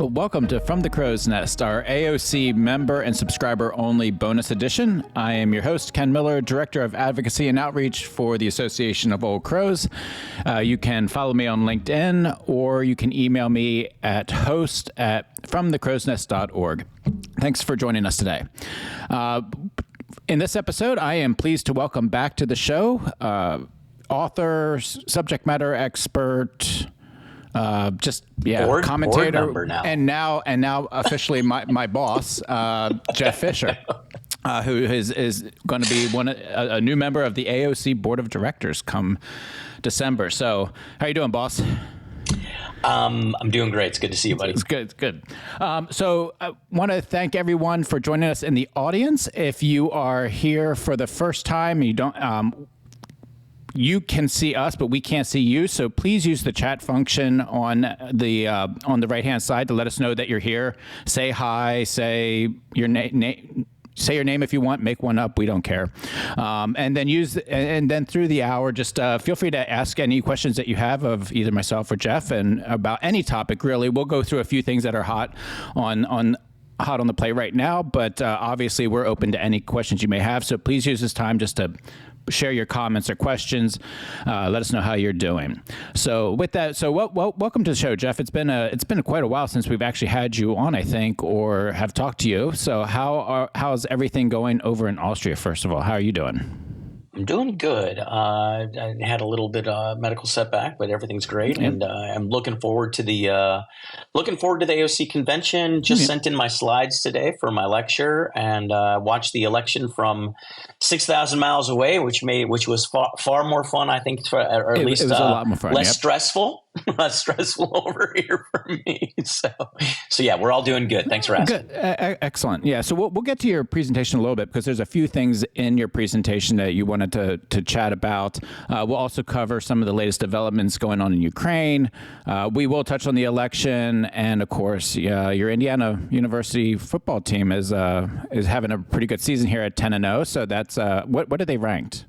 Welcome to From the Crow's Nest, our AOC member and subscriber only bonus edition. I am your host, Ken Miller, Director of Advocacy and Outreach for the Association of Old Crows. You can follow me on LinkedIn, or you can email me at host@fromthecrowsnest.org. Thanks for joining us today. In this episode, I am pleased to welcome back to the show author, subject matter expert, commentator, board now. and now officially my boss, Jeff Fischer, who is going to be a new member of the AOC Board of Directors come December. So, how are you doing, boss? I'm doing great. It's good to see you, buddy. It's good. It's good. So I want to thank everyone for joining us in the audience. If you are here for the first time, you don't. You can see us, but we can't see you. So please use the chat function on the right-hand side to let us know that you're here. Say hi. Say your name. Say your name if you want. Make one up. We don't care. And then through the hour, just feel free to ask any questions that you have of either myself or Jeff, and about any topic. Really, we'll go through a few things that are hot on the plate right now. But obviously, we're open to any questions you may have. So please use this time just to share your comments or questions. Let us know how you're doing. So with that, welcome to the show, Jeff. It's been quite a while since we've actually had you on, I think, or have talked to you. So how's everything going over in Austria? First of all, how are you doing? I'm doing good. I had a little bit of medical setback, but everything's great, and I'm looking forward to the AOC convention. Just sent in my slides today for my lecture, and watched the election from 6,000 miles away, which was far more fun, I think, or at least it was a lot more fun, less stressful. Less stressful over here for me. So yeah, we're all doing good. Thanks for asking. Good. Excellent. Yeah. So we'll get to your presentation a little bit, because there's a few things in your presentation that you wanted to chat about. We'll also cover some of the latest developments going on in Ukraine. We will touch on the election, and of course, your Indiana University football team is having a pretty good season here at 10-0. So that's what are they ranked?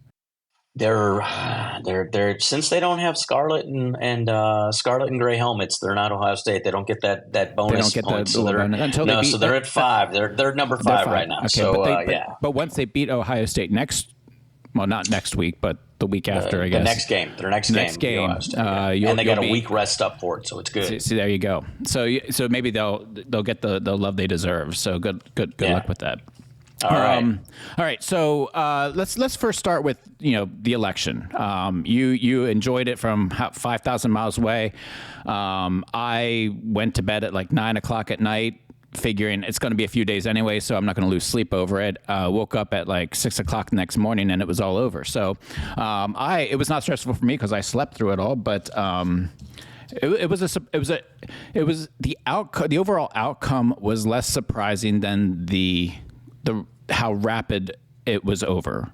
They're since they don't have scarlet and gray helmets, they're not Ohio State. They don't get that bonus points. So they're at 5. They're number 5 right now. Okay, so but once they beat Ohio State not next week, but the week after, I guess. Their next game. And they got a week rest up for it, so it's good. See, there you go. So maybe they'll get the love they deserve. So good luck with that. All right. So let's first start with the election. You enjoyed it from 5,000 miles away. I went to bed at like 9 o'clock at night, figuring it's going to be a few days anyway, so I'm not going to lose sleep over it. Woke up at like 6 o'clock the next morning, and it was all over. So it was not stressful for me because I slept through it all, but. The overall outcome was less surprising than how rapid it was over.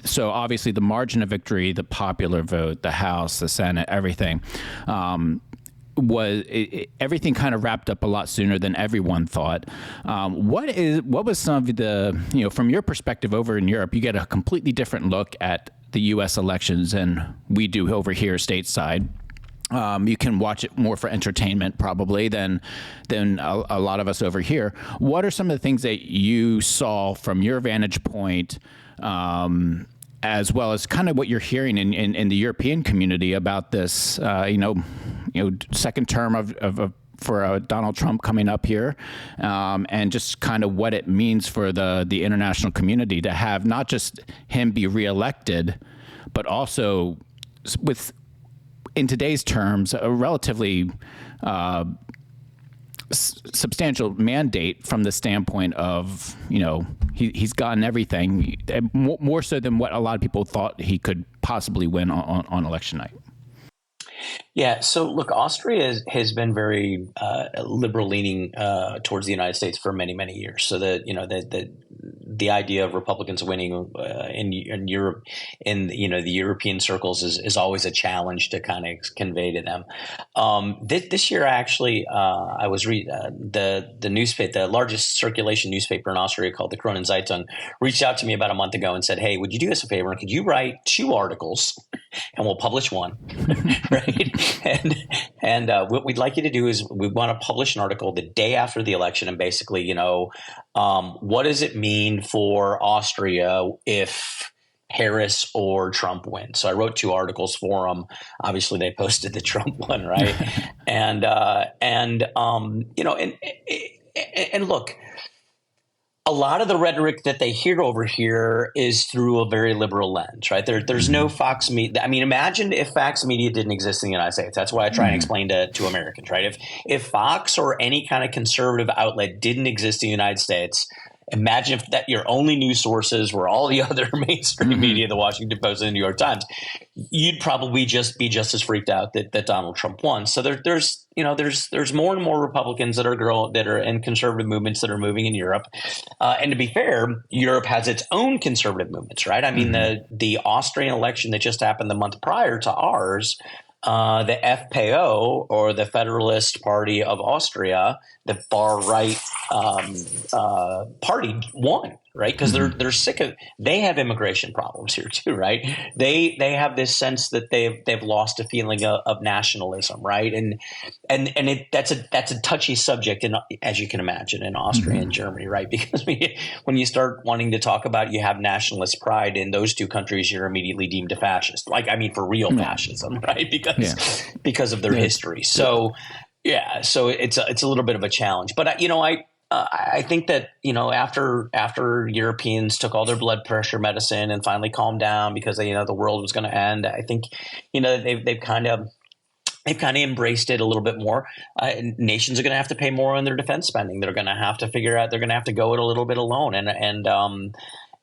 So obviously the margin of victory, the popular vote, the House, the Senate, everything, everything kind of wrapped up a lot sooner than everyone thought. What was some of the, from your perspective over in Europe, you get a completely different look at the U.S. elections than we do over here stateside. You can watch it more for entertainment probably than a lot of us over here. What are some of the things that you saw from your vantage point, as well as kind of what you're hearing in the European community about this, second term for Donald Trump coming up here, and just kind of what it means for the international community to have not just him be reelected, but also in today's terms, a relatively substantial mandate from the standpoint of, he's gotten everything, more so than what a lot of people thought he could possibly win on election night. Yeah. So look, Austria has been very liberal leaning towards the United States for many, many years. So the idea of Republicans winning in Europe, in the European circles is always a challenge to kind of convey to them. This year, actually, I was the newspaper, the largest circulation newspaper in Austria called the Kronen Zeitung, reached out to me about a month ago and said, "Hey, would you do us a favor? And could you write 2 articles and we'll publish one, right? And what we'd like you to do is we want to publish an article the day after the election, and basically, what does it mean for Austria if Harris or Trump win? So I wrote 2 articles for them. Obviously, they posted the Trump one, right? and look, a lot of the rhetoric that they hear over here is through a very liberal lens, right? There's no Fox Media. I mean, imagine if Fox Media didn't exist in the United States. That's why I try and explain to Americans, right? If Fox or any kind of conservative outlet didn't exist in the United States, imagine if that your only news sources were all the other mainstream media, the Washington Post and the New York Times. You'd probably just be just as freaked out that Donald Trump won. So there's more and more Republicans that are in conservative movements that are moving in Europe. And to be fair, Europe has its own conservative movements, right? I mean, the Austrian election that just happened the month prior to ours, the FPO, or the Federalist Party of Austria, the far right party, won, right? Because they're sick of. They have immigration problems here too, right? They have this sense that they've lost a feeling of nationalism, right? And that's a touchy subject, as you can imagine, in Austria and Germany, right? Because when you start wanting to talk about you have nationalist pride in those 2 countries, you're immediately deemed a fascist. Like, I mean, for real fascism, right? Because of their history. So. Yeah, so it's a little bit of a challenge, but I think that after Europeans took all their blood pressure medicine and finally calmed down because the world was going to end, I think they've kind of embraced it a little bit more. Nations are going to have to pay more on their defense spending. They're going to have to figure out. They're going to have to go it a little bit alone,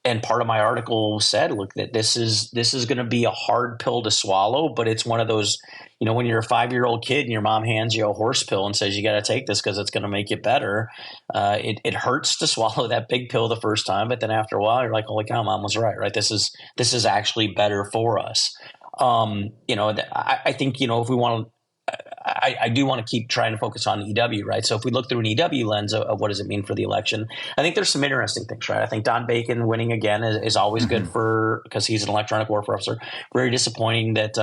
and part of my article said, look, that this is going to be a hard pill to swallow, but it's one of those, when you're a 5-year-old kid and your mom hands you a horse pill and says, you got to take this because it's going to make you better. It hurts to swallow that big pill the first time, but then after a while you're like, holy cow, mom was right. This is actually better for us. I think, if we want to, I do want to keep trying to focus on EW, right? So if we look through an EW lens of what does it mean for the election, I think there's some interesting things, right? I think Don Bacon winning again is always good because he's an electronic warfare officer. Very disappointing that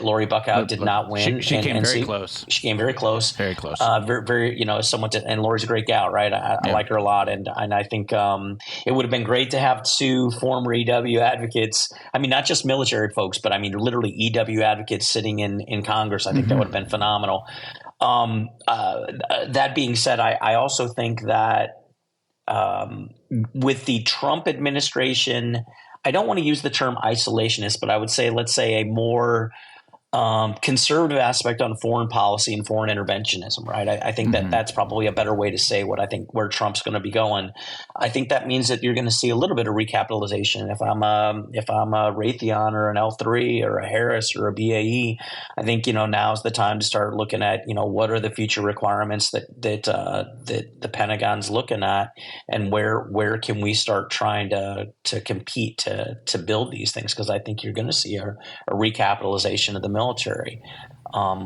Lori Buckout did not win. She came very close. She came very close. Very close. Very, and Lori's a great gal, right? I like her a lot, and I think it would have been great to have 2 former EW advocates. I mean, not just military folks, but I mean literally EW advocates sitting in Congress. I think that would have been phenomenal. That being said, I also think that with the Trump administration, I don't want to use the term isolationist, but I would say, let's say, a more conservative aspect on foreign policy and foreign interventionism, right? I think that's probably a better way to say where Trump's going to be going. I think that means that you're going to see a little bit of recapitalization. If I'm a Raytheon or an L3 or a Harris or a BAE, I think now's the time to start looking at what are the future requirements that the Pentagon's looking at, and where can we start trying to compete to build these things, because I think you're going to see a recapitalization of the military,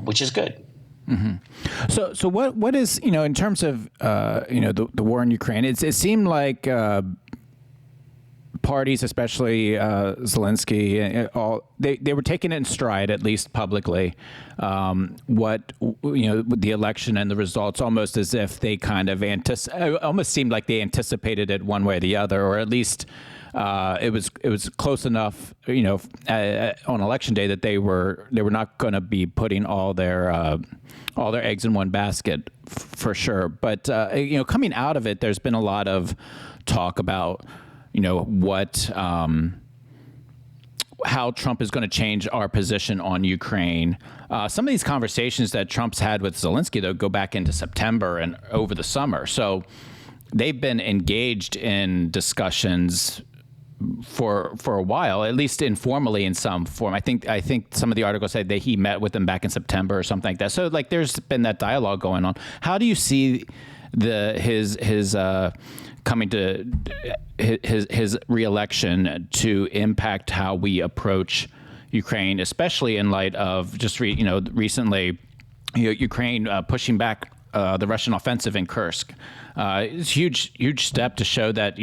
which is good. So what is in terms of the war in Ukraine? It seemed like parties, especially Zelensky, they were taking it in stride, at least publicly. What the election and the results, almost as if they kind of almost seemed like they anticipated it one way or the other, or at least. It was close enough, on election day that they were not going to be putting all their eggs in one basket for sure. But coming out of it, there's been a lot of talk about how Trump is going to change our position on Ukraine. Some of these conversations that Trump's had with Zelensky, though, go back into September and over the summer. So they've been engaged in discussions for a while, at least informally in some form. I think some of the articles said that he met with them back in September or something like that. So there's been that dialogue going on. How do you see his coming to his reelection to impact how we approach Ukraine, especially in light of just recently Ukraine pushing back the Russian offensive in Kursk? It's a huge step to show that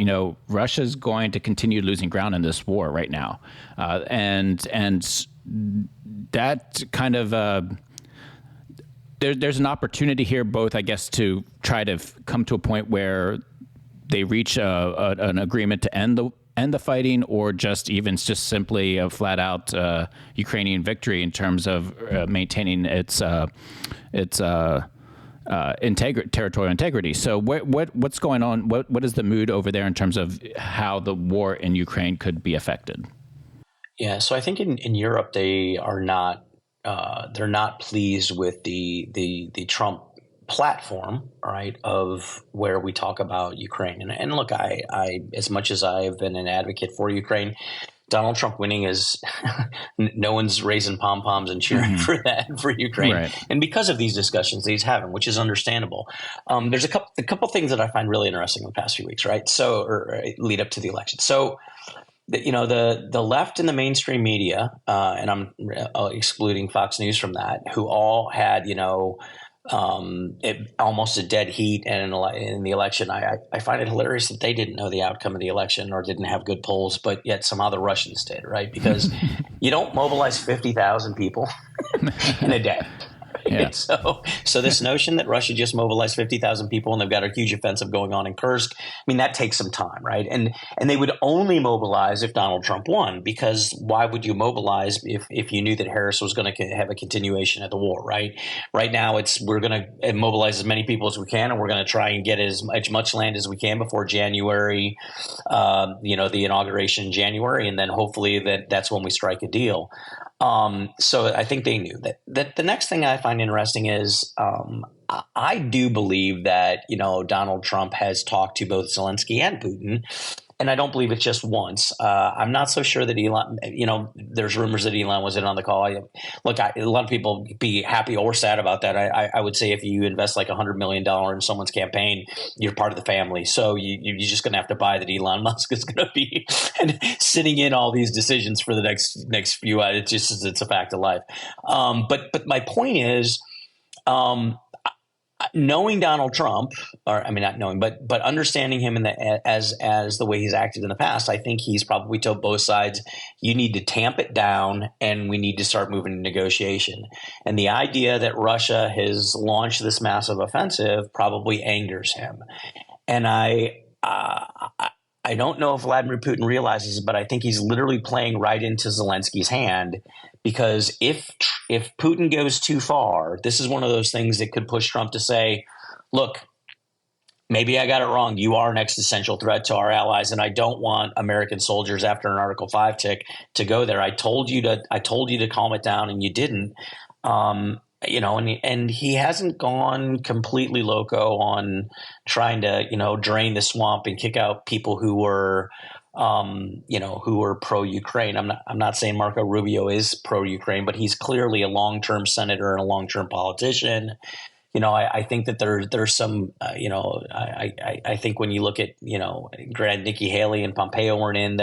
Russia's going to continue losing ground in this war right now, and that kind of there's an opportunity here, both, I guess, to try to come to a point where they reach an agreement to end the fighting, or just simply a flat out Ukrainian victory in terms of maintaining its territorial integrity. So what's going on? What is the mood over there in terms of how the war in Ukraine could be affected? Yeah, so I think in Europe they are not they're not pleased with the Trump platform, right, of where we talk about Ukraine. And look, I as much as I have been an advocate for Ukraine, Donald Trump winning is no one's raising pom poms and cheering for that for Ukraine, right. And because of these discussions that he's having, which is understandable. There's a couple things that I find really interesting in the past few weeks, right? So, or lead up to the election. So, the left and the mainstream media, and I'm excluding Fox News from that, who all had almost a dead heat in the election. I find it hilarious that they didn't know the outcome of the election or didn't have good polls, but yet somehow the Russians did, right? Because you don't mobilize 50,000 people in a day. Yeah. So this notion that Russia just mobilized 50,000 people and they've got a huge offensive going on in Kursk, I mean, that takes some time, right? And they would only mobilize if Donald Trump won, because why would you mobilize if you knew that Harris was going to have a continuation of the war, right? Right now, we're going to mobilize as many people as we can, and we're going to try and get as much land as we can before January, the inauguration in January, and then hopefully that's when we strike a deal. So I think they knew that. The next thing I find interesting is I do believe that Donald Trump has talked to both Zelensky and Putin, and I don't believe it's just once. I'm not so sure that Elon. There's rumors that Elon was in on the call. A lot of people be happy or sad about that. I would say if you invest like $100 million in someone's campaign, you're part of the family. So you're just going to have to buy that Elon Musk is going to be sitting in all these decisions for the next few. It's a fact of life. But my point is, knowing Donald Trump, not knowing, but understanding him as the way he's acted in the past, I think he's probably told both sides, you need to tamp it down and we need to start moving to negotiation. And the idea that Russia has launched this massive offensive probably angers him. And I don't know if Vladimir Putin realizes it, but I think he's literally playing right into Zelensky's hand, because if Putin goes too far, this is one of those things that could push Trump to say, look, maybe I got it wrong. You are an existential threat to our allies, and I don't want American soldiers after an Article 5 tick to go there. I told you to calm it down, and you didn't. And he hasn't gone completely loco on trying to, drain the swamp and kick out people who were, who were pro-Ukraine. I'm not saying Marco Rubio is pro-Ukraine, but he's clearly a long-term senator and a long-term politician. I think that there's some, I think when you look at, Grant, Nikki Haley and Pompeo weren't in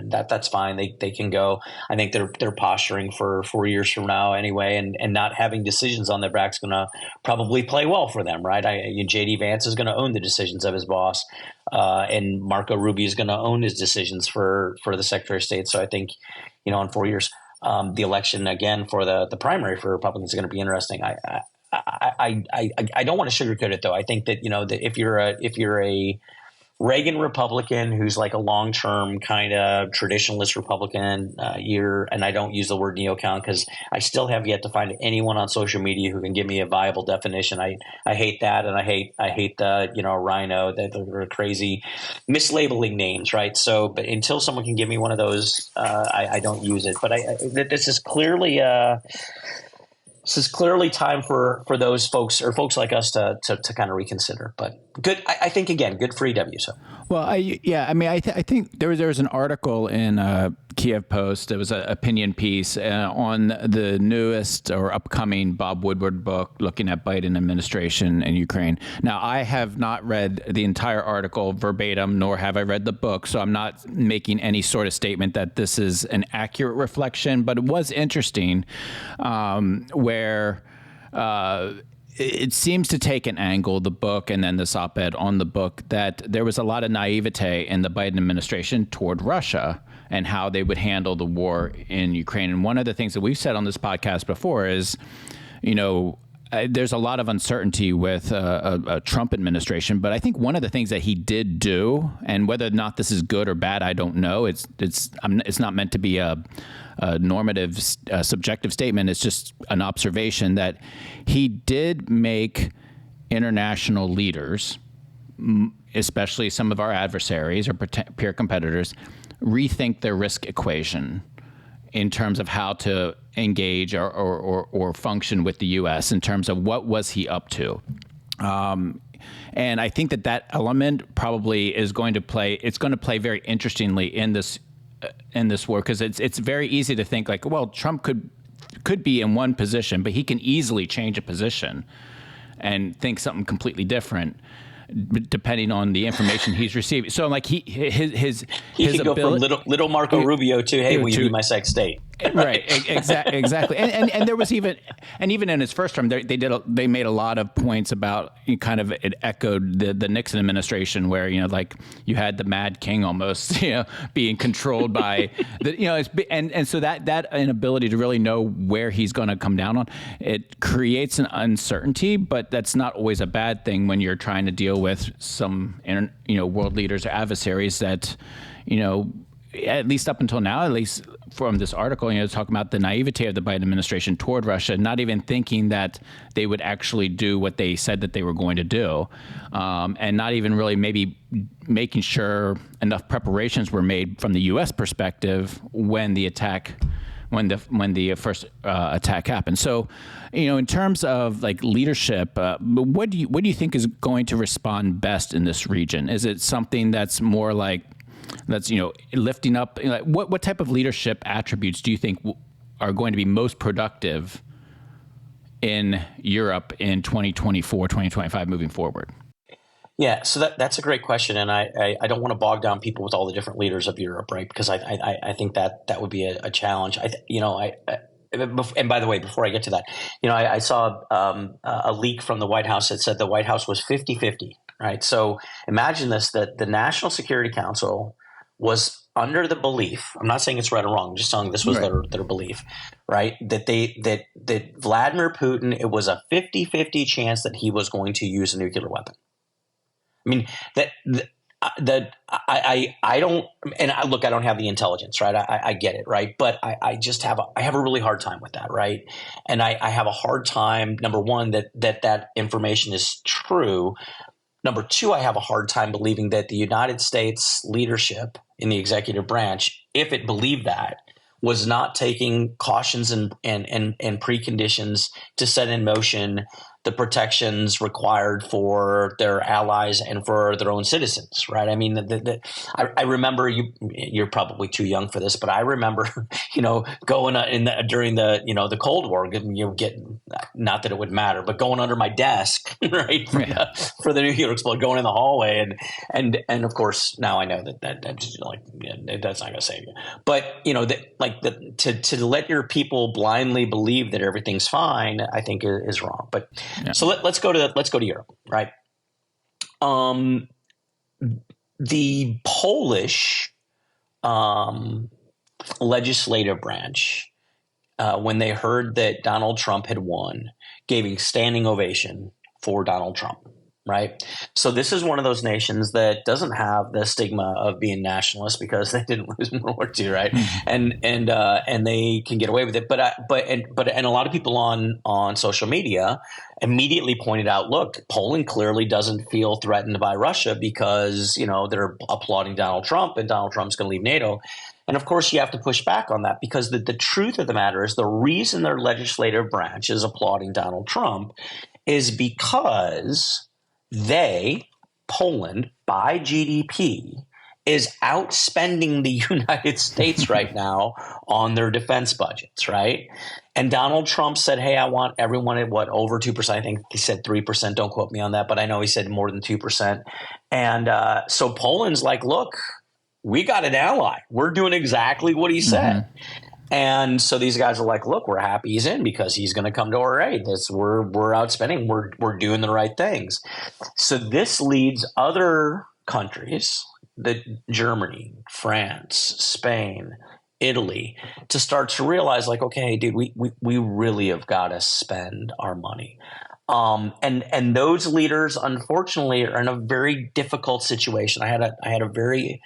that's fine. They can go. I think they're posturing for 4 years from now anyway, and not having decisions on their back's going to probably play well for them, right? JD Vance is going to own the decisions of his boss, and Marco Rubio is going to own his decisions for the Secretary of State. So I think, in 4 years, the election again for the primary for Republicans is going to be interesting. I don't want to sugarcoat it, though. I think that that if you're a Reagan Republican who's like a long-term kind of traditionalist Republican, and I don't use the word neocon because I still have yet to find anyone on social media who can give me a viable definition. I hate that, and I hate the rhino, that they're crazy mislabeling names, right? So, but until someone can give me one of those, I don't use it. But this is clearly. This is clearly time for those folks or folks like us to kind of reconsider. But good, I think, again, good for EW. So. Well, I think there was an article in Kiev Post. It was an opinion piece on the newest or upcoming Bob Woodward book looking at Biden administration and Ukraine. Now, I have not read the entire article verbatim, nor have I read the book, so I'm not making any sort of statement that this is an accurate reflection. But it was interesting where it seems to take an angle, the book and then this op-ed on the book, that there was a lot of naivete in the Biden administration toward Russia and how they would handle the war in Ukraine. And one of the things that we've said on this podcast before is, there's a lot of uncertainty with a Trump administration, but I think one of the things that he did do, and whether or not this is good or bad, I don't know. It's not meant to be a normative, subjective statement. It's just an observation that he did make international leaders, especially some of our adversaries or peer competitors, rethink their risk equation in terms of how to engage or function with the U.S. in terms of what was he up to. And I think that element probably is going to play very interestingly in this war, because it's very easy to think like, well, Trump could be in one position, but he can easily change a position and think something completely different depending on the information he's receiving. So like he could go from little Marco Rubio to, hey, will you be my sex state? Right. Exactly. And there was even in his first term, they made a lot of points about, kind of, it echoed the Nixon administration, where, like you had the Mad King almost, being controlled by and so that inability to really know where he's going to come down on, it creates an uncertainty, but that's not always a bad thing when you're trying to deal with some, world leaders or adversaries that, at least up until now, at least from this article, talking about the naivete of the Biden administration toward Russia, not even thinking that they would actually do what they said that they were going to do, and not even really maybe making sure enough preparations were made from the U.S. perspective when the first attack happened. So, in terms of like leadership, what do you think is going to respond best in this region? Is it something that's more like, that's, lifting up, what type of leadership attributes do you think are going to be most productive in Europe in 2024, 2025 moving forward? Yeah, so that's a great question, and I don't want to bog down people with all the different leaders of Europe, right? Because I think that would be a challenge. And by the way, before I get to that, I saw a leak from the White House that said the White House was 50-50, right? So imagine this, that the National Security Council was under the belief, I'm not saying it's right or wrong, I'm just telling this was their belief, right? That Vladimir Putin, it was a 50-50 chance that he was going to use a nuclear weapon. I mean, I don't, and look, I don't have the intelligence, right? I get it, right? But I just have a really hard time with that, right? And I have a hard time, number one, that information is true. Number two, I have a hard time believing that the United States leadership in the executive branch, if it believed that, was not taking cautions and preconditions to set in motion the protections required for their allies and for their own citizens, right? I mean, I remember you're probably too young for this, but I remember, going during the Cold War, getting, not that it would matter, but going under my desk, right, for the nuclear explosion, going in the hallway, and of course now I know that's not going to save you, but to let your people blindly believe that everything's fine, I think is wrong. But so let's go to Europe, right? The Polish legislative branch, when they heard that Donald Trump had won, gave a standing ovation for Donald Trump. Right. So this is one of those nations that doesn't have the stigma of being nationalist because they didn't lose World War II. Right. Mm-hmm. And they can get away with it. But a lot of people on social media immediately pointed out, look, Poland clearly doesn't feel threatened by Russia because, they're applauding Donald Trump and Donald Trump's going to leave NATO. And of course, you have to push back on that because the truth of the matter is the reason their legislative branch is applauding Donald Trump is because Poland, by GDP, is outspending the United States right now on their defense budgets, right? And Donald Trump said, hey, I want everyone at over 2%. I think he said 3%. Don't quote me on that, but I know he said more than 2%. And so Poland's like, look, we got an ally. We're doing exactly what he said. Mm-hmm. And so these guys are like, look, we're happy he's in because he's going to come to our aid. We're outspending. We're doing the right things. So this leads other countries, Germany, France, Spain, Italy, to start to realize, like, okay, dude, we really have got to spend our money. And those leaders, unfortunately, are in a very difficult situation. I had a very,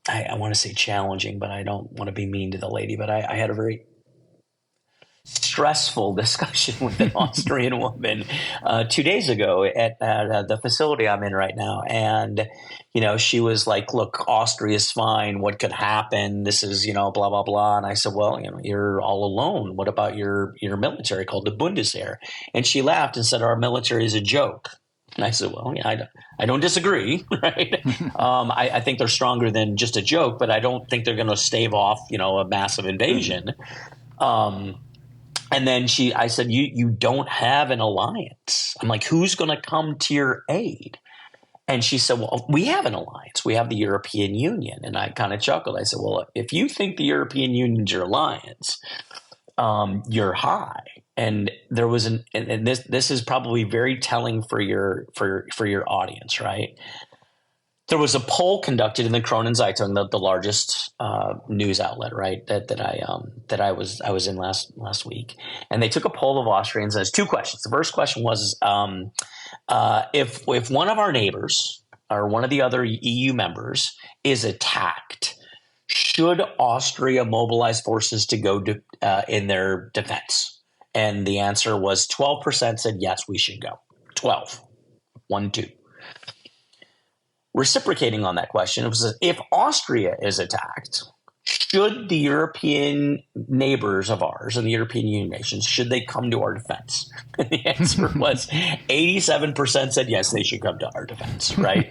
I want to say challenging, but I don't want to be mean to the lady, but I had a very stressful discussion with an Austrian woman 2 days ago at the facility I'm in right now. And, she was like, look, Austria is fine. What could happen? This is, blah, blah, blah. And I said, well, you're all alone. What about your military called the Bundesheer? And she laughed and said, our military is a joke. And I said, well, yeah, I don't disagree, right? I think they're stronger than just a joke, but I don't think they're going to stave off, a massive invasion. And then I said, you don't have an alliance. I'm like, who's going to come to your aid? And she said, well, we have an alliance. We have the European Union. And I kind of chuckled. I said, well, if you think the European Union's your alliance, you're high. And there was and this is probably very telling for your audience, right? There was a poll conducted in the Kronen Zeitung, the largest news outlet, right? That I was in last week, and they took a poll of Austrians. And there's two questions. The first question was, if one of our neighbors or one of the other EU members is attacked, should Austria mobilize forces to go in their defense? And the answer was 12% said yes, we should go. 12, 1, 2. Reciprocating on that question, it was, if Austria is attacked, should the European neighbors of ours and the European Union nations, should they come to our defense? And the answer was 87% said yes, they should come to our defense, right?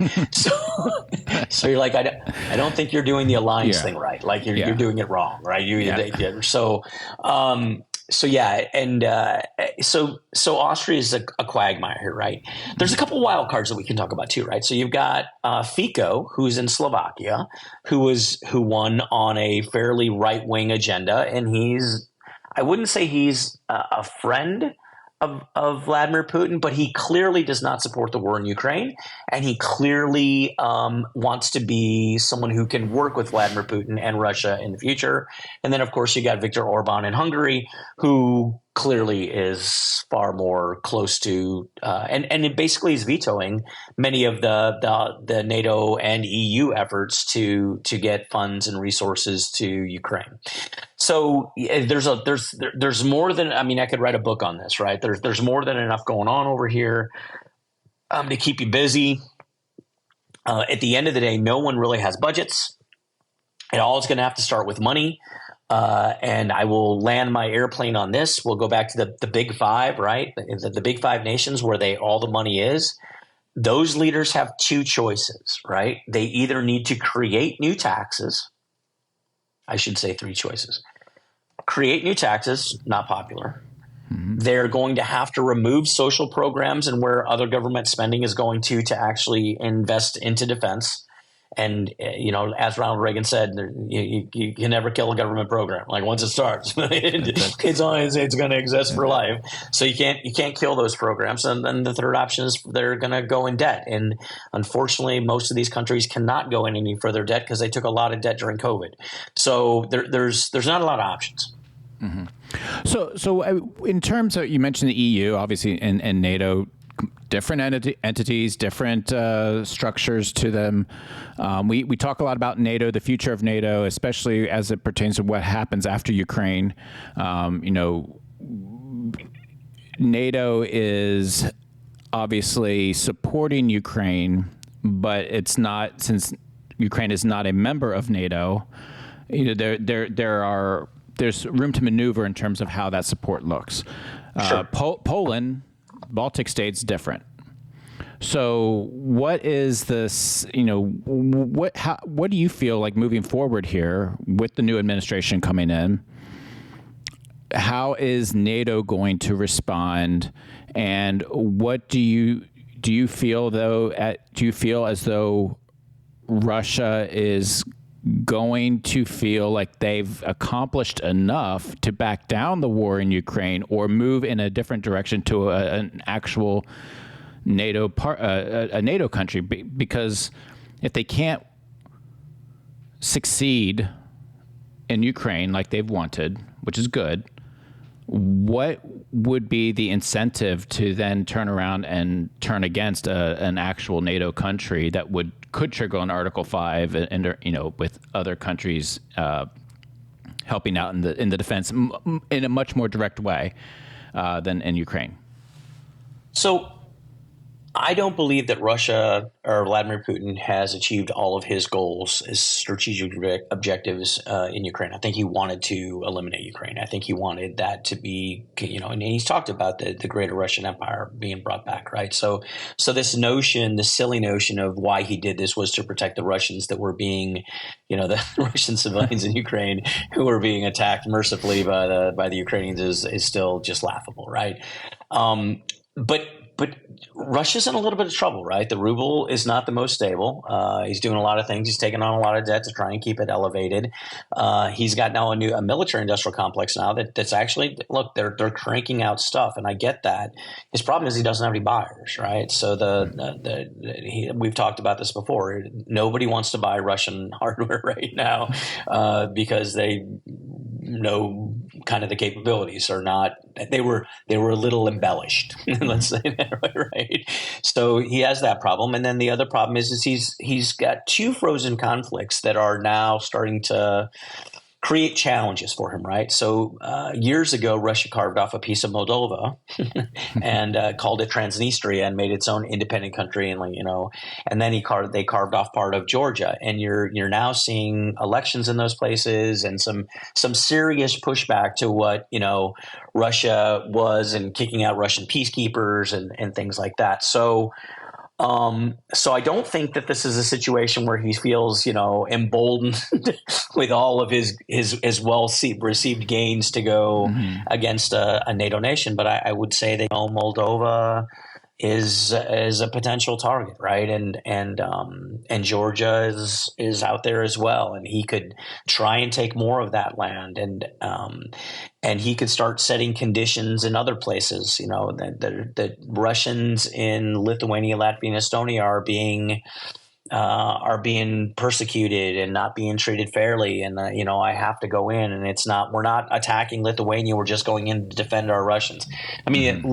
So you're like, I don't think you're doing the alliance thing right. Like you're doing it wrong, right? So Austria is a quagmire here, right? There's a couple wild cards that we can talk about too, right? So you've got Fico, who's in Slovakia, who won on a fairly right wing agenda, and I wouldn't say he's a friend of Vladimir Putin, but he clearly does not support the war in Ukraine, and he clearly wants to be someone who can work with Vladimir Putin and Russia in the future. And then, of course, you got Viktor Orban in Hungary, who clearly is far more close to and it basically is vetoing many of the NATO and EU efforts to get funds and resources to Ukraine. So there's more than, I could write a book on this, right? There's more than enough going on over here to keep you busy. At the end of the day, no one really has budgets. It all is going to have to start with money. And I will land my airplane on this. We'll go back to the big five, right? The big five nations where all the money is. Those leaders have two choices, right? They either need to create new taxes. I should say three choices. Create new taxes, not popular. Mm-hmm. They're going to have to remove social programs and where other government spending is going to actually invest into defense. And, as Ronald Reagan said, you can never kill a government program. Like once it starts, it's going to exist for life. So you can't kill those programs. And then the third option is they're going to go in debt. And unfortunately, most of these countries cannot go in any further debt because they took a lot of debt during COVID. So there's not a lot of options. Mm-hmm. So in terms of, you mentioned the EU, obviously, and NATO, different entities, different structures to them. We talk a lot about NATO, the future of NATO, especially as it pertains to what happens after Ukraine. NATO is obviously supporting Ukraine, but it's not, since Ukraine is not a member of NATO. There's room to maneuver in terms of how that support looks. Sure. Poland, Baltic states, different. So what is this, what do you feel like moving forward here with the new administration coming in? How is NATO going to respond? And what do you feel as though Russia is going to feel like they've accomplished enough to back down the war in Ukraine or move in a different direction to an actual NATO a NATO country? Because if they can't succeed in Ukraine like they've wanted, which is good, what would be the incentive to then turn around and turn against an actual NATO country that could trigger an Article 5 and with other countries helping out in the defense in a much more direct way than in Ukraine? So I don't believe that Russia or Vladimir Putin has achieved all of his goals, his strategic objectives in Ukraine. I think he wanted to eliminate Ukraine. I think he wanted that to be, and he's talked about the greater Russian Empire being brought back, right? So this notion, this silly notion of why he did this was to protect the Russians that were being, the Russian civilians in Ukraine who were being attacked mercifully by the Ukrainians is still just laughable, right? But Russia's in a little bit of trouble, right? The ruble is not the most stable. He's doing a lot of things. He's taking on a lot of debt to try and keep it elevated. He's got now a military-industrial complex now that's actually, look, they're cranking out stuff, and I get that. His problem is he doesn't have any buyers, right? So we've talked about this before. Nobody wants to buy Russian hardware right now because they know kind of the capabilities are not. They were a little embellished. Let's say that, right? So he has that problem, and then the other problem is he's got two frozen conflicts that are now starting to create challenges for him, right? So years ago, Russia carved off a piece of Moldova and called it Transnistria and made its own independent country, and then they carved off part of Georgia, and you're now seeing elections in those places and some serious pushback to what Russia was and kicking out Russian peacekeepers and things like that. So I don't think that this is a situation where he feels, emboldened with all of his well received gains to go against a NATO nation. But I would say that Moldova is a potential target, right? And Georgia is out there as well, and he could try and take more of that land, and he could start setting conditions in other places. That Russians in Lithuania, Latvia, and Estonia are being persecuted and not being treated fairly, and I have to go in, and we're not attacking Lithuania, we're just going in to defend our Russians. I mean,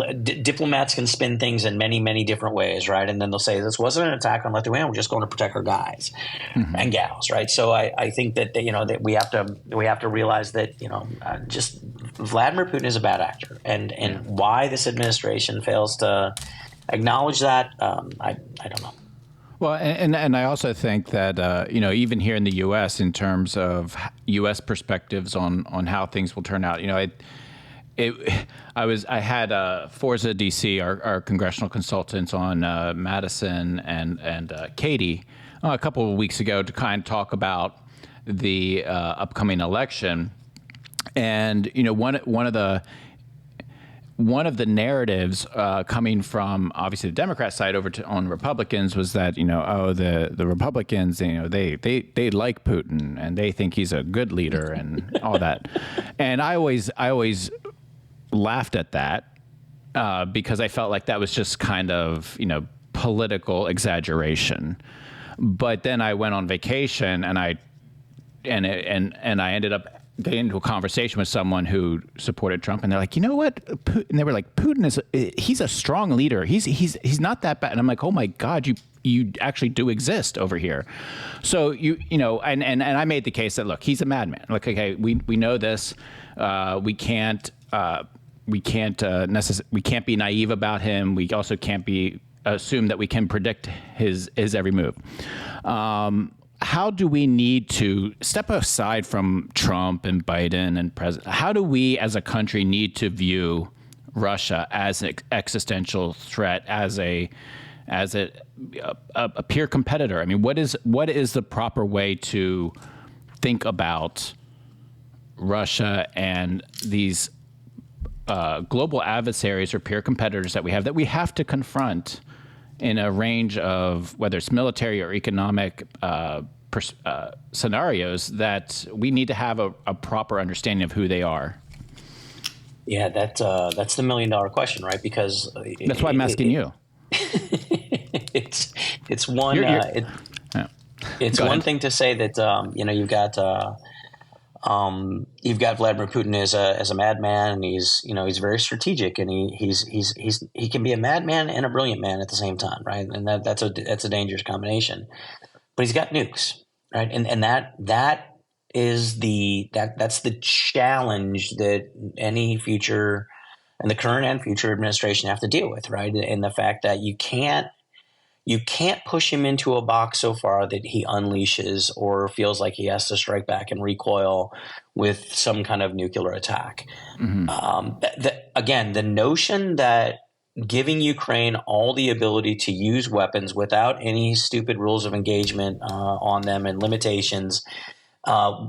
diplomats can spin things in many, many different ways, right? And then they'll say this wasn't an attack on Lithuania, we're just going to protect our guys and gals, right? So I think that that we have to realize that just Vladimir Putin is a bad actor, and why this administration fails to acknowledge that, I don't know. Well, and I also think that even here in the U.S., in terms of U.S. perspectives on how things will turn out, I had Forza DC, our congressional consultants, on Madison and Katie a couple of weeks ago to kind of talk about the upcoming election, and one of the narratives coming from obviously the Democrat side over on Republicans was that the Republicans they like Putin and they think he's a good leader and all that, and I always laughed at that because I felt like that was just kind of political exaggeration. But then I went on vacation and I ended up getting into a conversation with someone who supported Trump, and they're like, you know what? And they were like, Putin he's a strong leader. He's not that bad. And I'm like, oh my God, you actually do exist over here. So and I made the case that, look, he's a madman. Like, okay, we know this. We can't be naive about him. We also can't assume that we can predict his every move. How do we need to step aside from Trump and Biden and President? How do we as a country need to view Russia as an existential threat, as a peer competitor? I mean, what is the proper way to think about Russia and these global adversaries or peer competitors that we have to confront in a range of whether it's military or economic scenarios that we need to have a proper understanding of who they are? Yeah, that's the $1 million question, right? Because That's why I'm asking you. it's one Yeah. it's Go one ahead. thing to say that you've got Vladimir Putin as a madman, and he's very strategic, and he can be a madman and a brilliant man at the same time, right? And that's a dangerous combination. But he's got nukes, right? And that's the challenge that any future, and the current and future administration have to deal with, right? And the fact that you can't push him into a box so far that he unleashes or feels like he has to strike back and recoil with some kind of nuclear attack. Again, the notion that giving Ukraine all the ability to use weapons without any stupid rules of engagement on them and limitations,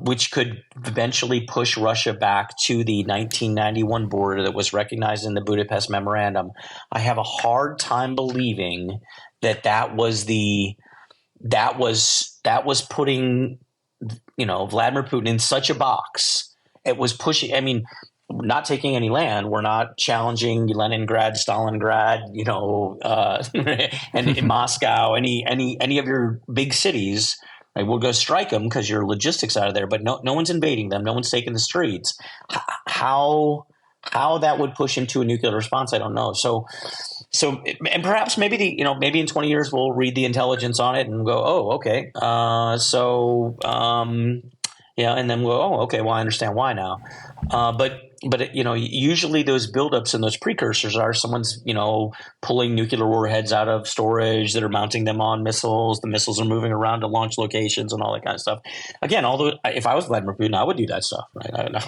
which could eventually push Russia back to the 1991 border that was recognized in the Budapest Memorandum. I have a hard time believing that was putting Vladimir Putin in such a box. It was pushing. I mean, not taking any land. We're not challenging Leningrad, Stalingrad, and in Moscow, any of your big cities. Right? We'll go strike them because your logistics out of there, but no one's invading them. No one's taking the streets. How that would push him to a nuclear response, I don't know. So, and perhaps maybe maybe in 20 years we'll read the intelligence on it and go, oh, okay. And then we'll go, oh, okay. Well, I understand why now. But usually those buildups and those precursors are someone's, pulling nuclear warheads out of storage that are mounting them on missiles. The missiles are moving around to launch locations and all that kind of stuff. Again, although if I was Vladimir Putin, I would do that stuff, right? I don't know.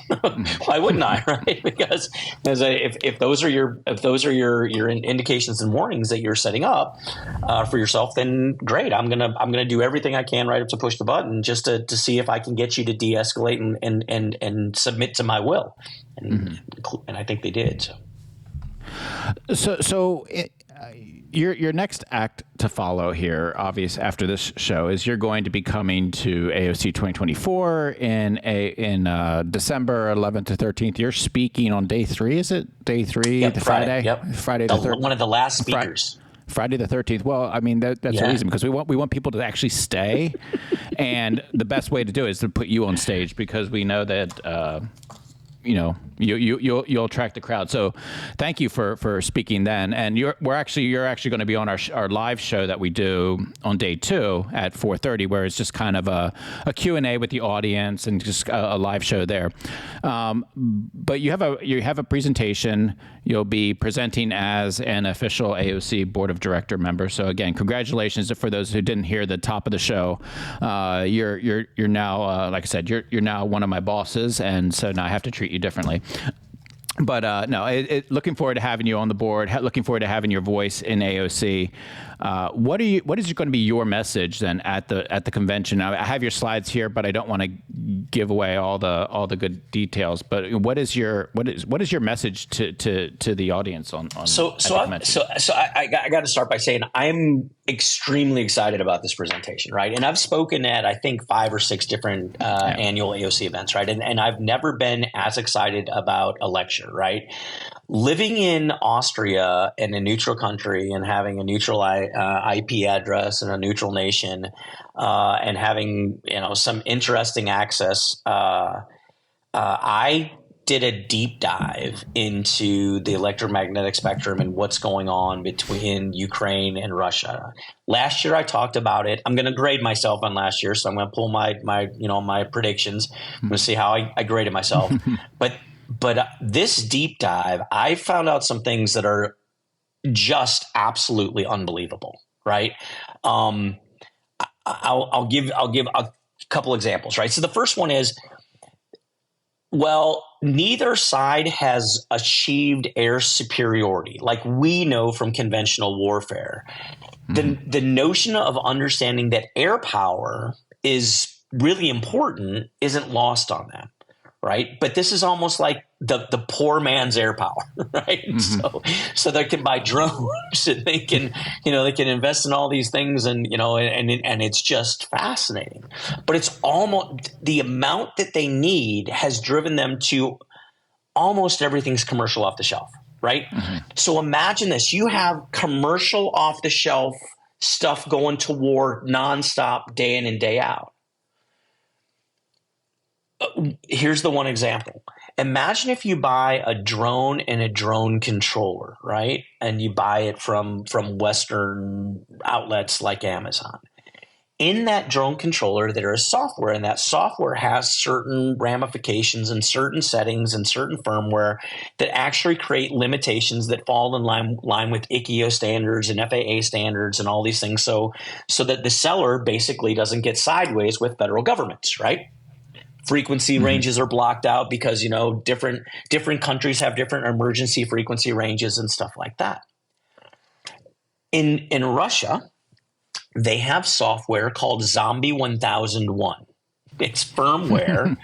Why wouldn't I, right? Because if those are your indications and warnings that you're setting up for yourself, then great. I'm gonna do everything I can right up to push the button just to see if I can get you to de-escalate and submit to my will. And I think they did. So your next act to follow here, obvious after this show, is you're going to be coming to AOC 2024 in December 11th to 13th. You're speaking on day 3. Is it day 3? Yep, the Friday. Yep. Friday the 13th. One of the last speakers. Friday the 13th. Well, I mean, that's the reason, because we want people to actually stay. And the best way to do it is to put you on stage, because we know that, you'll attract the crowd. So thank you for speaking then. And you're actually going to be on our live show that we do on day 2 at 4:30, where it's just kind of a Q&A with the audience and just a live show there. But you have a presentation. You'll be presenting as an official AOC Board of Director member. So again, congratulations for those who didn't hear the top of the show. You're now, like I said, you're now one of my bosses, and so now I have to treat you differently. But looking forward to having you on the board. Looking forward to having your voice in AOC. What is going to be your message then at the convention? I have your slides here, but I don't want to give away all the good details. But what is your message to the audience on I got to start by saying I'm extremely excited about this presentation, right? And I've spoken at, I think, 5 or 6 different annual AOC events, right? And I've never been as excited about a lecture, right? Living in Austria, in a neutral country, and having a neutral IP address and a neutral nation, and having some interesting access, I did a deep dive into the electromagnetic spectrum and what's going on between Ukraine and Russia. Last year I talked about it. I'm going to grade myself on last year, so I'm going to pull my predictions. I'm going to see how I graded myself. But this deep dive, I found out some things that are just absolutely unbelievable, right? I'll give a couple examples, right? So the first one is, well, neither side has achieved air superiority, like we know from conventional warfare. The notion of understanding that air power is really important isn't lost on them. right? But this is almost like the poor man's air power, right? So they can buy drones and they can invest in all these things, and it's just fascinating. But it's almost the amount that they need has driven them to almost everything's commercial off the shelf, right? So imagine this: you have commercial off the shelf stuff going to war nonstop, day in and day out. Here's the one example. Imagine if you buy a drone and a drone controller, right? And you buy it from Western outlets like Amazon. In that drone controller, there is software, and that software has certain ramifications and certain settings and certain firmware that actually create limitations that fall in line with ICAO standards and FAA standards and all these things. So that the seller basically doesn't get sideways with federal governments, right? Frequency ranges are blocked out because, different countries have different emergency frequency ranges and stuff like that. In Russia, they have software called Zombie 1001. It's firmware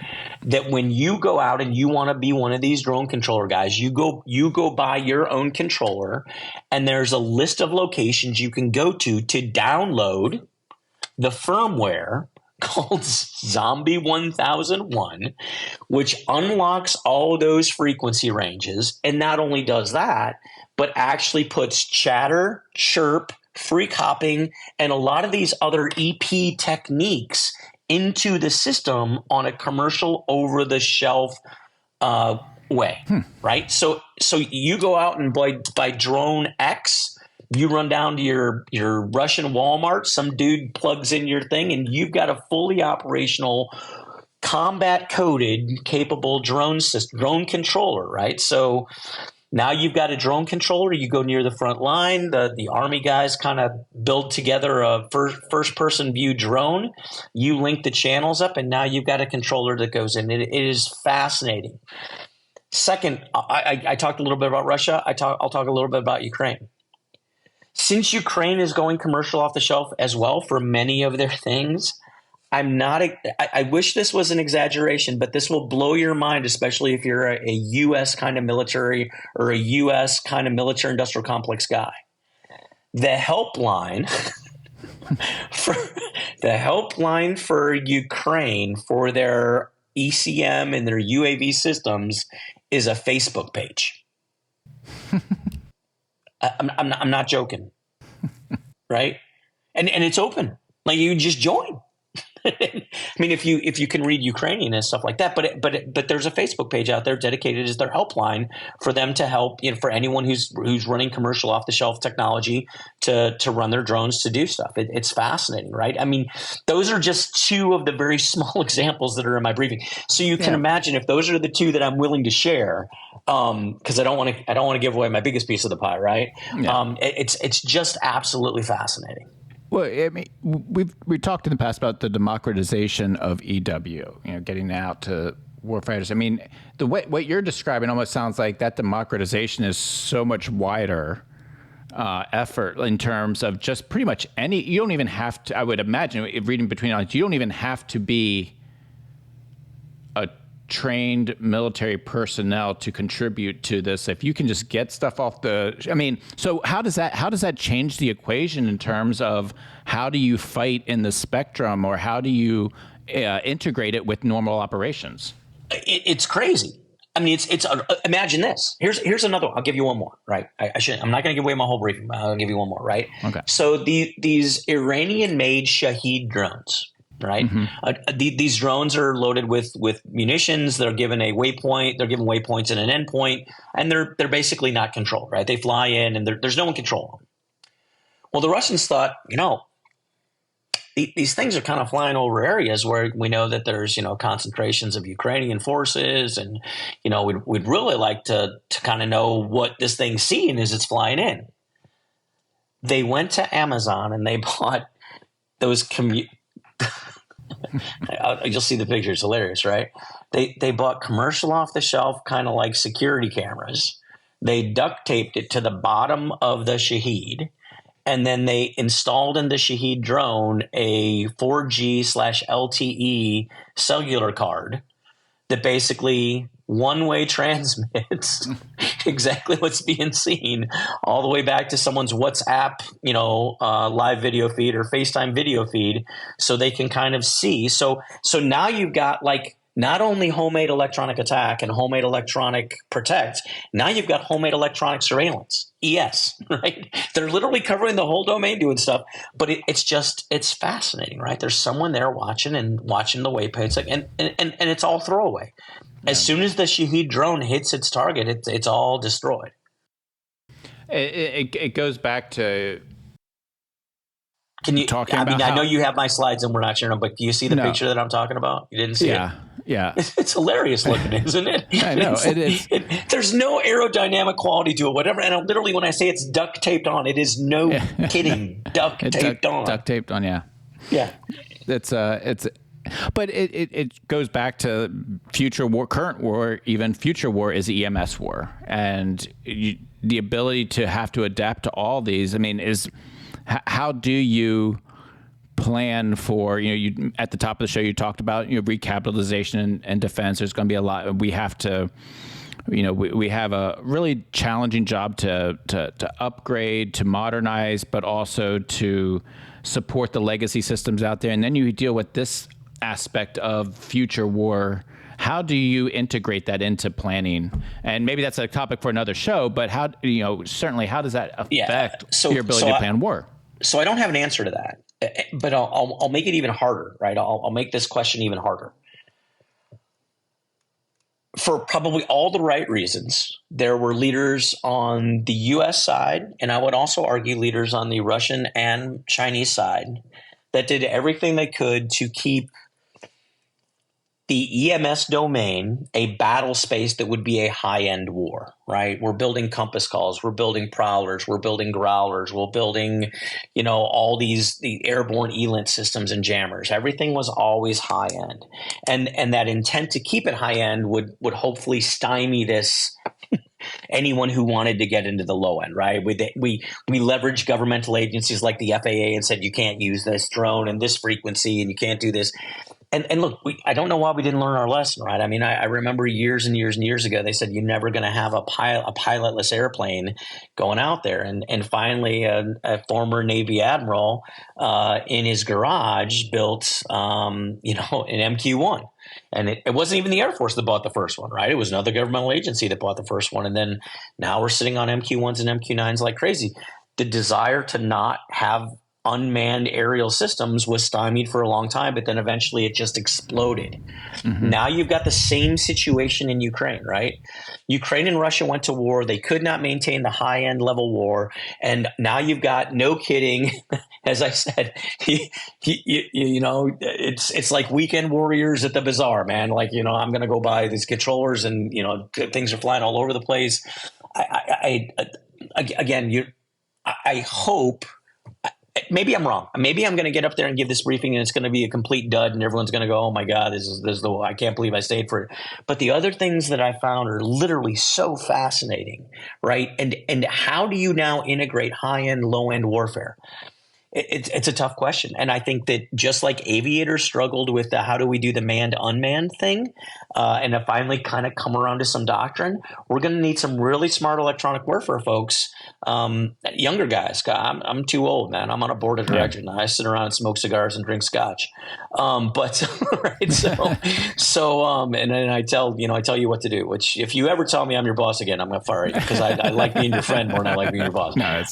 that when you go out and you want to be one of these drone controller guys, you go buy your own controller, and there's a list of locations you can go to download the firmware called Zombie 1001, which unlocks all those frequency ranges. And not only does that, but actually puts chatter, chirp, freak hopping, and a lot of these other EP techniques into the system on a commercial over-the-shelf way, right? So you go out and buy drone X. You run down to your Russian Walmart, some dude plugs in your thing, and you've got a fully operational, combat-coded, capable drone controller, right? So now you've got a drone controller. You go near the front line. The Army guys kind of build together a first-person view drone. You link the channels up, and now you've got a controller that goes in. It is fascinating. Second, I talked a little bit about Russia. I'll talk a little bit about Ukraine. Since Ukraine is going commercial off the shelf as well for many of their things, I wish this was an exaggeration, but this will blow your mind, especially if you're a U.S. kind of military or a U.S. kind of military industrial complex guy. The helpline for Ukraine for their ECM and their UAV systems is a Facebook page. I'm not joking, right? And it's open, like you just join. I mean, if you can read Ukrainian and stuff like that, but there's a Facebook page out there dedicated as their helpline for them to help, for anyone who's running commercial off the shelf technology to run their drones to do stuff. It's fascinating, right? I mean, those are just two of the very small examples that are in my briefing. So you can imagine if those are the two that I'm willing to share, because I don't want to give away my biggest piece of the pie, right? Yeah. It's just absolutely fascinating. Well, I mean, we've talked in the past about the democratization of EW, getting out to warfighters. I mean, the way what you're describing almost sounds like that democratization is so much wider effort in terms of just pretty much you don't even have to, I would imagine, reading between lines, you don't even have to be a trained military personnel to contribute to this. If you can just get stuff off so how does that change the equation in terms of how do you fight in the spectrum, or how do you integrate it with normal operations? It's crazy. I mean, it's imagine this. Here's another one. I'll give you one more, right? I'm not going to give away my whole briefing. I'll give you one more, right? Okay. So these Iranian-made Shahed drones, right? Mm-hmm. These drones are loaded with munitions. They're given a waypoint. They're given waypoints and an endpoint, and they're basically not controlled, right? They fly in, and there's no one controlling them. Well, the Russians thought, these things are kind of flying over areas where we know that there's, concentrations of Ukrainian forces, and, we'd really like to kind of know what this thing's seeing as it's flying in. They went to Amazon and they bought those you'll see the picture. It's hilarious, right? They bought commercial off the shelf, kind of like security cameras. They duct taped it to the bottom of the Shahed, and then they installed in the Shahed drone a 4G/LTE cellular card that basically one-way transmits exactly what's being seen all the way back to someone's WhatsApp, live video feed or FaceTime video feed, so they can kind of see. So now you've got like not only homemade electronic attack and homemade electronic protect, now you've got homemade electronic surveillance, ES, right? They're literally covering the whole domain doing stuff, but it's fascinating, right? There's someone there watching the waypoints, and it's all throwaway. As soon as the Shahed drone hits its target, it's all destroyed. It goes back to Can you talking I about mean, I know you have my slides and we're not sharing them, but do you see the picture that I'm talking about? You didn't see it? Yeah. It's hilarious looking, isn't it? I know. It is. There's no aerodynamic quality to it, whatever. And literally, when I say it's duct taped on, it is no kidding. Duct taped on. Duct taped on, yeah. Yeah. But it goes back to future war, current war, even future war is EMS war. And the ability to have to adapt to all these, I mean, how do you plan for, you at the top of the show, you talked about, recapitalization and defense. There's going to be a lot. We have to, we have a really challenging job to upgrade, to modernize, but also to support the legacy systems out there. And then you deal with this aspect of future war. How do you integrate that into planning? And maybe that's a topic for another show, but certainly how does that affect your ability to plan war? So I don't have an answer to that, but I'll make it even harder, right? I'll make this question even harder. For probably all the right reasons, there were leaders on the U.S. side, and I would also argue leaders on the Russian and Chinese side that did everything they could to keep the EMS domain a battle space that would be a high-end war, right? We're building compass calls, we're building prowlers, we're building growlers, we're building, all the airborne ELINT systems and jammers. Everything was always high-end. And that intent to keep it high-end would hopefully stymie this anyone who wanted to get into the low end, right? We leveraged governmental agencies like the FAA and said, you can't use this drone and this frequency and you can't do this. And look, I don't know why we didn't learn our lesson, right? I mean, I remember years and years and years ago, they said you're never going to have a pilotless airplane going out there. And finally, a former Navy admiral in his garage built, an MQ-1. And it wasn't even the Air Force that bought the first one, right? It was another governmental agency that bought the first one. And then now we're sitting on MQ-1s and MQ-9s like crazy. The desire to not have unmanned aerial systems was stymied for a long time, but then eventually it just exploded. Mm-hmm. Now you've got the same situation in Ukraine, right? Ukraine and Russia went to war. They could not maintain the high-end level war. And now you've got, no kidding, as I said, it's like weekend warriors at the bazaar, man. Like, I'm going to go buy these controllers and, things are flying all over the place. I hope – maybe I'm wrong. Maybe I'm going to get up there and give this briefing and it's going to be a complete dud and everyone's going to go, oh my God, I can't believe I stayed for it. But the other things that I found are literally so fascinating, right? And how do you now integrate high-end, low-end warfare? It's a tough question. And I think that just like aviators struggled with the how do we do the manned-unmanned thing and have finally kind of come around to some doctrine, we're going to need some really smart electronic warfare folks, younger guys. I'm too old, man. I'm on a board of directors now. I sit around and smoke cigars and drink scotch. But right, and then I tell you what to do, which if you ever tell me I'm your boss again, I'm going to fire you because I like being your friend more than I like being your boss. No,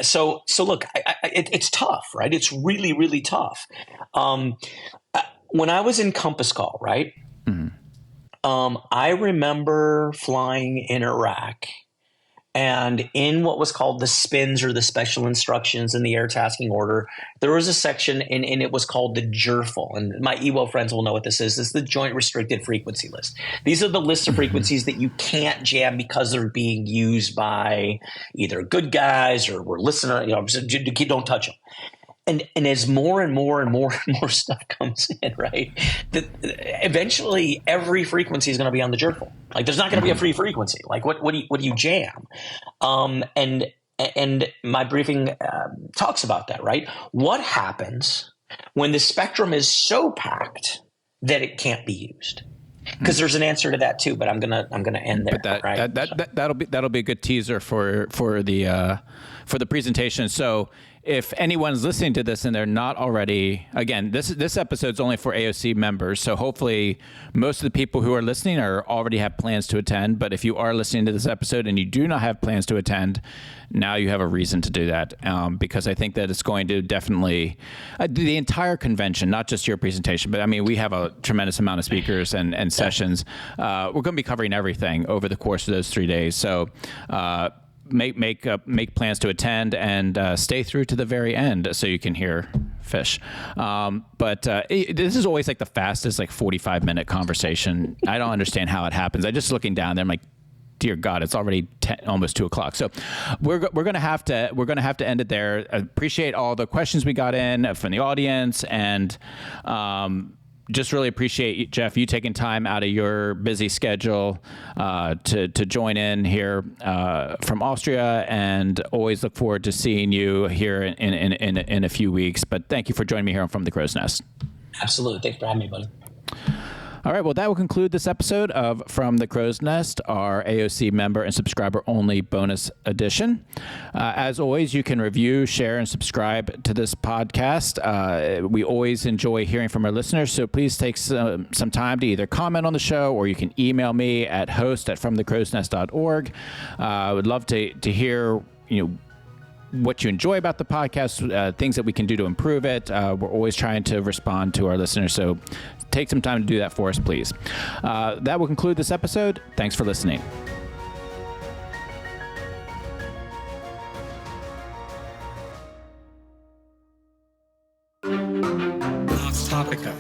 so look, it's tough, right? It's really, really tough. When I was in Compass Call, right? Mm-hmm. I remember flying in Iraq and in what was called the SPINs or the special instructions in the air tasking order, there was a section and it was called the JRFL. And my EWO friends will know what this is. It's the Joint Restricted Frequency List. These are the lists of frequencies that you can't jam because they're being used by either good guys or we're listening, don't touch them. And as more and more and more and more stuff comes in, right, eventually every frequency is going to be on the JRFL. Like there's not going to be a free frequency. Like what do you jam? And my briefing talks about that, right? What happens when the spectrum is so packed that it can't be used? because there's an answer to that too. But I'm gonna end there. But that'll be a good teaser for the presentation. So if anyone's listening to this and they're not already, again, this episode's only for AOC members. So hopefully most of the people who are listening already have plans to attend. But if you are listening to this episode and you do not have plans to attend, now you have a reason to do that, because I think that it's going to definitely the entire convention, not just your presentation, but I mean, we have a tremendous amount of speakers and sessions. We're going to be covering everything over the course of those 3 days. So make plans to attend and stay through to the very end so you can hear Fish. But this is always like the fastest 45-minute conversation. I don't understand how it happens. I just looking down there, I'm like, dear God, it's already almost 2 o'clock. So we're gonna have to end it there. I appreciate all the questions we got in from the audience, and just really appreciate, Jeff, you taking time out of your busy schedule to join in here from Austria, and always look forward to seeing you here in a few weeks. But thank you for joining me here on From the Crow's Nest. Absolutely. Thanks for having me, buddy. All right, well, that will conclude this episode of From the Crow's Nest, our AOC member and subscriber only bonus edition. As always, you can review, share, and subscribe to this podcast. We always enjoy hearing from our listeners, so please take some time to either comment on the show, or you can email me at host@fromthecrowsnest.org. I would love to hear, what you enjoy about the podcast, things that we can do to improve it. We're always trying to respond to our listeners, so take some time to do that for us, please. That will conclude this episode. Thanks for listening. Vox Topica.